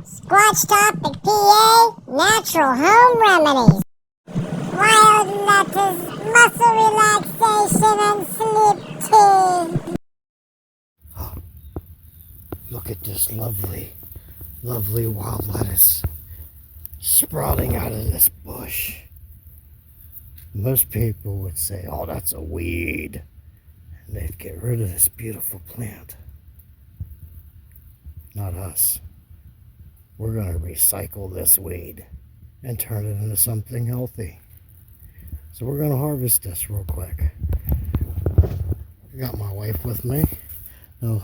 Squatch Topic PA Natural Home Remedies. Wild lettuce, muscle relaxation, and sleep tea. Look at this lovely wild lettuce sprouting out of this bush. Most people would say, oh, that's a weed, and they'd get rid of this beautiful plant. Not us. We're going to recycle this weed and turn it into something healthy. So we're going to harvest this real quick. I got my wife with me. Now,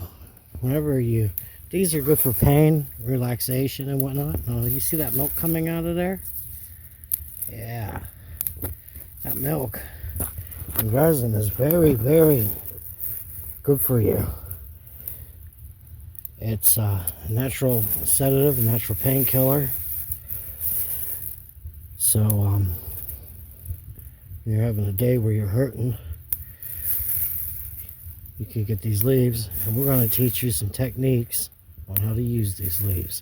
these are good for pain, relaxation, and whatnot. Now, you see that milk coming out of there? Yeah. That milk and resin is very, very good for you. It's a natural sedative, a natural painkiller. So, you're having a day where you're hurting, you can get these leaves, and we're going to teach you some techniques on how to use these leaves.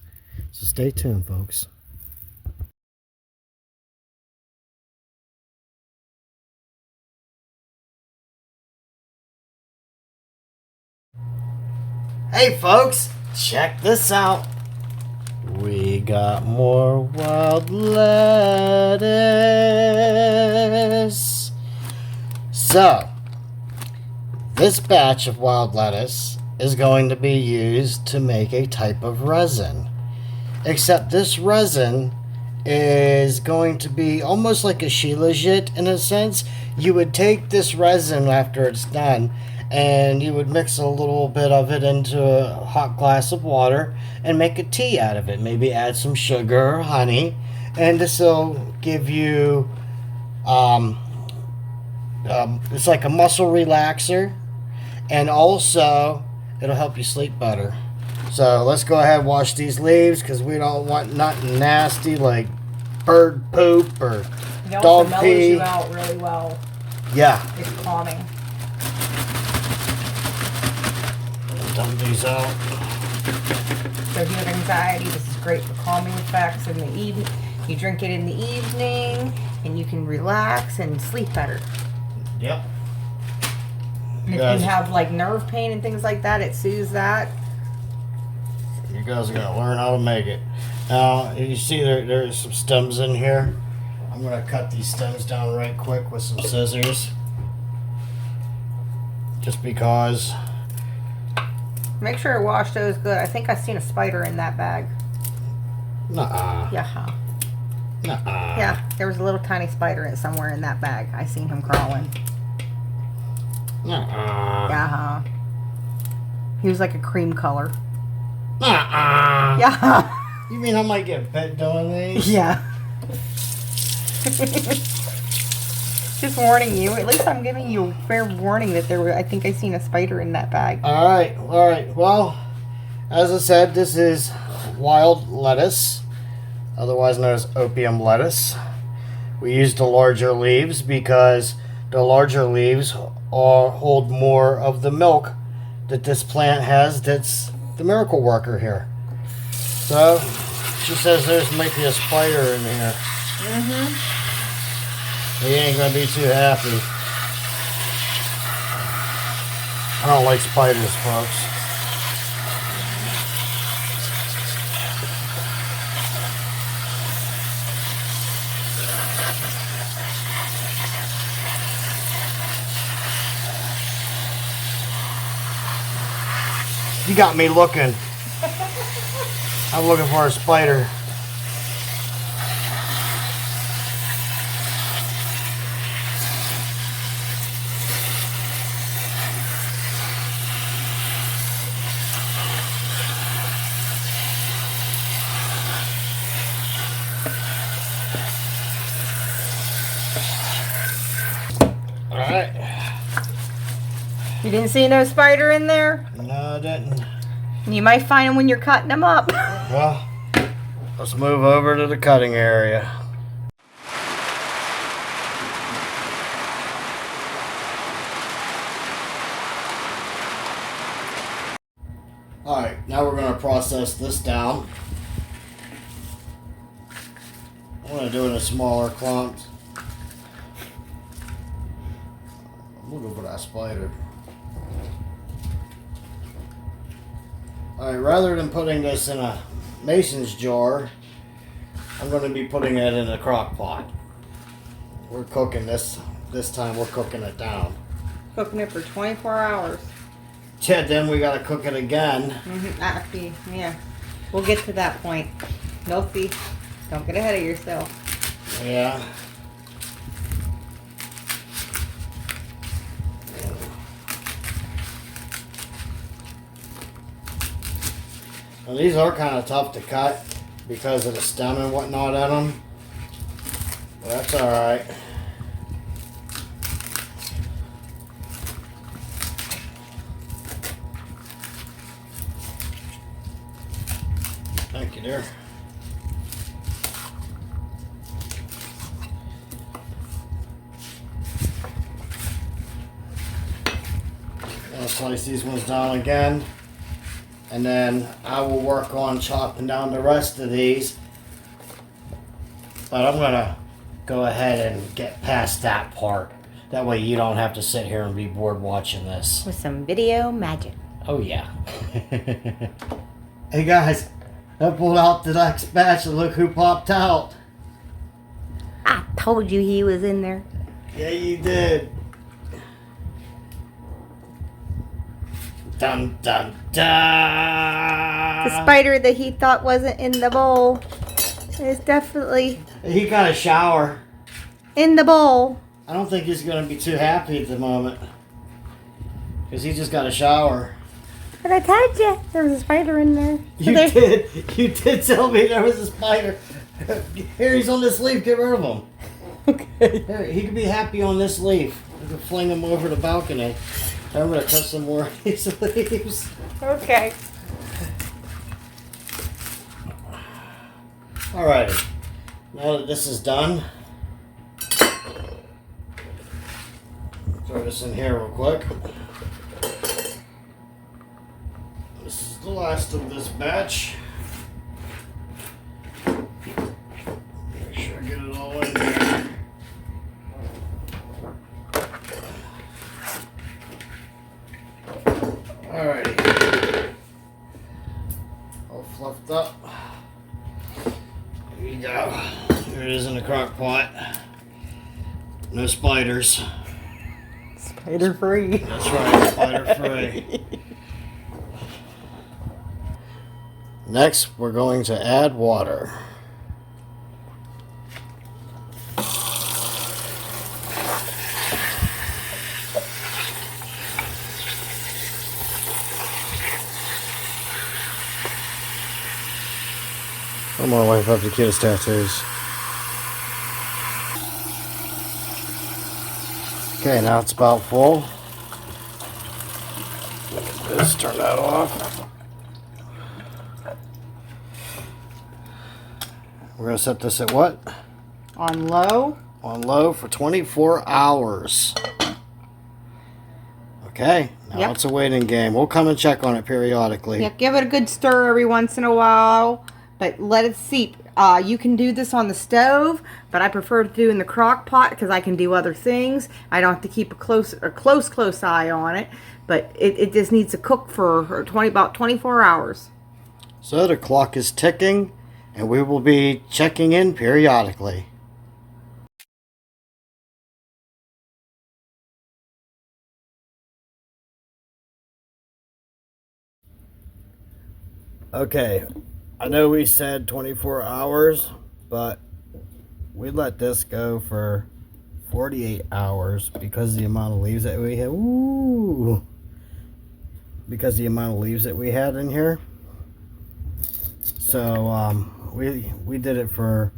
So stay tuned, folks. Hey folks, check this out. We got more wild lettuce. So, this batch of wild lettuce is going to be used to make a type of resin. Except this resin is going to be almost like a shilajit in a sense. You would take this resin after it's done and you would mix a little bit of it into a hot glass of water and make a tea out of it. Maybe add some sugar or honey, and this will give you it's like a muscle relaxer, and also it'll help you sleep better. So let's go ahead and wash these leaves, because we don't want nothing nasty like bird poop or dog mellows pee. You out really well. Yeah. It's calming. Dump these out. So if you have anxiety, this is great for calming effects in the evening. You drink it in the evening, and you can relax and sleep better. Yep. And if you have like nerve pain and things like that, it soothes that. You guys are going to learn how to make it. Now, you see there's some stems in here. I'm going to cut these stems down right quick with some scissors. Just because. Make sure to wash those good. I think I seen a spider in that bag. Nuh-uh. Yeah. Nuh-uh. Yeah, there was a little tiny spider somewhere in that bag. I seen him crawling. Nuh-uh. Yeah. He was like a cream color. Nuh-uh. Yeah. You mean I might get bit doing these? Yeah. Just warning you. At least I'm giving you a fair warning that I think I seen a spider in that bag. Alright. Well, as I said, this is wild lettuce, otherwise known as opium lettuce. We use the larger leaves because the larger leaves hold more of the milk that this plant has. That's the miracle worker here. So, she says there's might be a spider in here. Mm-hmm. He ain't gonna be too happy. I don't like spiders, folks. You got me looking. I'm looking for a spider. Alright. You didn't see no spider in there? No, I didn't. You might find them when you're cutting them up. Well, let's move over to the cutting area. Alright, now we're going to process this down. I want to do it in smaller clumps. I'm looking for that spider. Alright, rather than putting this in a mason's jar, I'm going to be putting it in a crock pot. We're cooking this time we're cooking it down. Cooking it for 24 hours. Yeah, then we got to cook it again. Yeah. We'll get to that point. Milky. Don't get ahead of yourself. Yeah. Well, these are kind of tough to cut because of the stem and whatnot in them. But that's alright. Thank you, dear. I'll slice these ones down again. And then I will work on chopping down the rest of these. But I'm going to go ahead and get past that part. That way you don't have to sit here and be bored watching this. With some video magic. Oh yeah. Hey guys, I pulled out the next batch and look who popped out. I told you he was in there. Yeah, you did. Dun dun dun. The spider that he thought wasn't in the bowl is definitely He got a shower. in the bowl. I don't think he's going to be too happy at the moment. Because he just got a shower. But I told you there was a spider in there. You did. You did tell me there was a spider. Here, he's on this leaf. Get rid of him. Okay. Here, he could be happy on this leaf. We can fling him over the balcony. I'm going to cut some more of these leaves. Okay. Alrighty. Now that this is done, throw this in here real quick. This is the last of this batch. Make sure I get it all in there. Alrighty. All fluffed up. Here you go. Here it is in the crock pot. No spiders. Spider free. That's right, spider free. Next, we're going to add water. My wife have the cutest tattoos. Okay, now it's about full. Look at this, turn that off. We're going to set this at what? On low. On low for 24 hours. Okay, now it's a waiting game. We'll come and check on it periodically. Yeah, give it a good stir every once in a while, but let it seep. You can do this on the stove, but I prefer to do in the crock pot because I can do other things. I don't have to keep a close eye on it, but it just needs to cook for about 24 hours. So the clock is ticking, and we will be checking in periodically. Okay, I know we said 24 hours, but we let this go for 48 hours because of the amount of leaves that we had. Ooh! Because of the amount of leaves that we had in here. So we did it for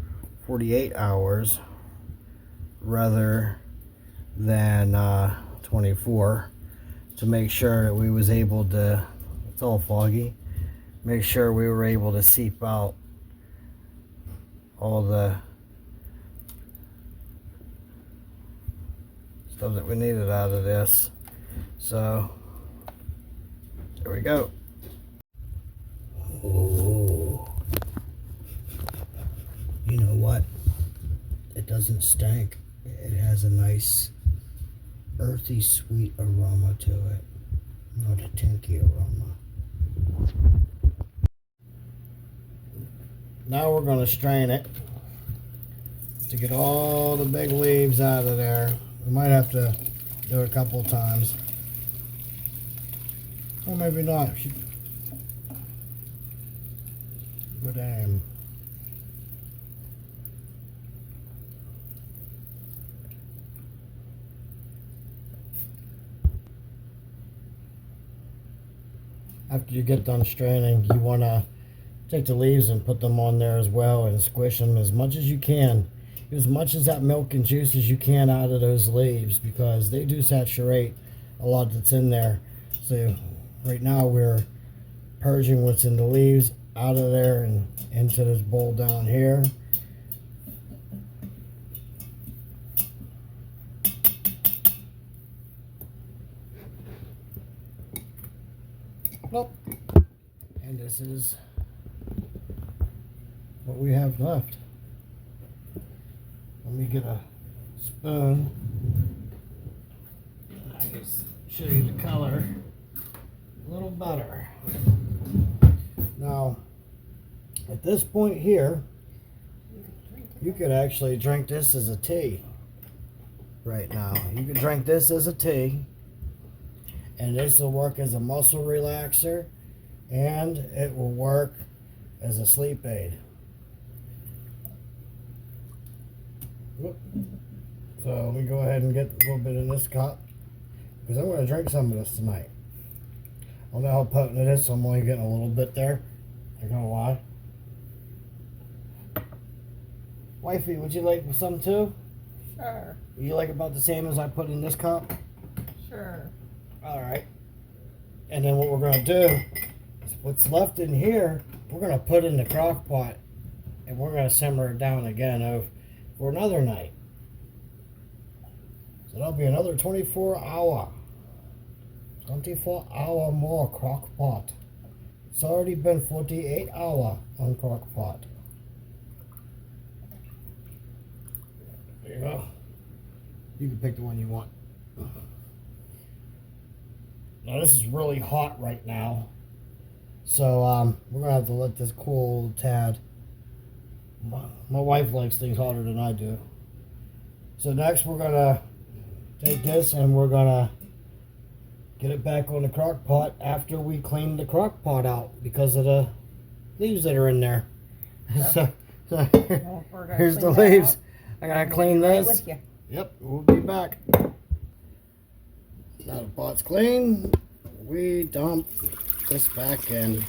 48 hours rather than 24 to make sure that we was able to. It's all foggy. Make sure we were able to seep out all the stuff that we needed out of this. So there we go. Ooh. You know what? doesn't stink. It has a nice earthy, sweet aroma to it. Not a tinky aroma. Now we're going to strain it to get all the big leaves out of there. We might have to do it a couple of times. Or maybe not. Good aim. After you get done straining, you want to take the leaves and put them on there as well and squish them as much as you can. As much as that milk and juice as you can out of those leaves, because they do saturate a lot that's in there. So right now we're purging what's in the leaves out of there and into this bowl down here. Nope. And this is what we have left. Let me get a spoon. I can show you the color a little better. Now, at this point here, you could actually drink this as a tea right now. You could drink this as a tea, and this will work as a muscle relaxer, and it will work as a sleep aid. So let me go ahead and get a little bit in this cup, because I'm going to drink some of this tonight. I don't know how potent it is, so I'm only getting a little bit there. I'm gonna lie. Wifey, would you like some too? Sure. You like about the same as I put in this cup? Sure. Alright. And then what we're going to do is what's left in here, we're going to put in the crock pot, and we're going to simmer it down again for another night. So that'll be another 24 hour more crock pot. It's already been 48 hours on crock pot. There you go. You can pick the one you want. Now this is really hot right now, so we're gonna have to let this cool a tad. My wife likes things hotter than I do. So next we're gonna take this and we're gonna get it back on the crock pot after we clean the crock pot out because of the leaves that are in there. So here's the leaves. I gotta clean this. Yep, we'll be back. Now the pot's clean, we dump this back in.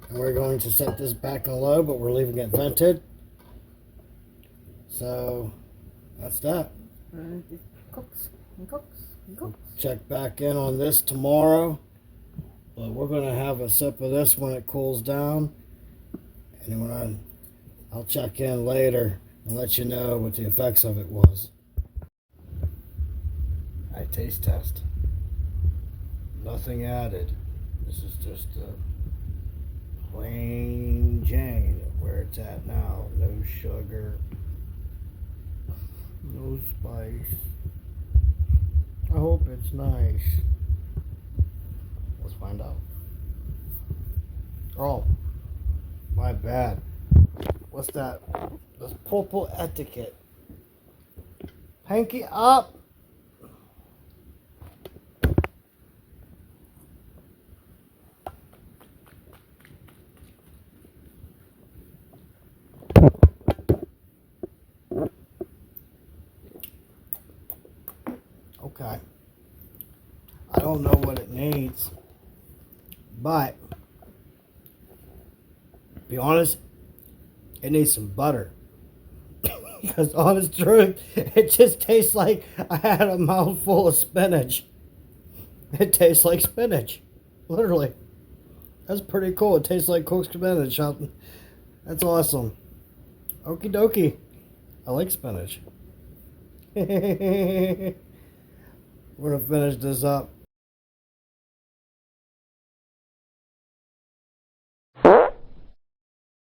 And we're going to set this back on low, but we're leaving it vented. So that's that. Cooks and cooks and cooks. Check back in on this tomorrow. But we're going to have a sip of this when it cools down. And when I'll check in later and let you know what the effects of it was. I taste test. Nothing added. This is just a plain Jane where it's at now. No sugar. No spice. I hope it's nice. Let's find out. Oh, my bad. What's that? This purple etiquette. Hanky up. Okay. I don't know what it needs, but to be honest, it needs some butter. Because honest truth, it just tastes like I had a mouthful of spinach. It tastes like spinach. Literally. That's pretty cool. It tastes like cooked spinach. That's awesome. Okie dokie. I like spinach. We're going to finish this up.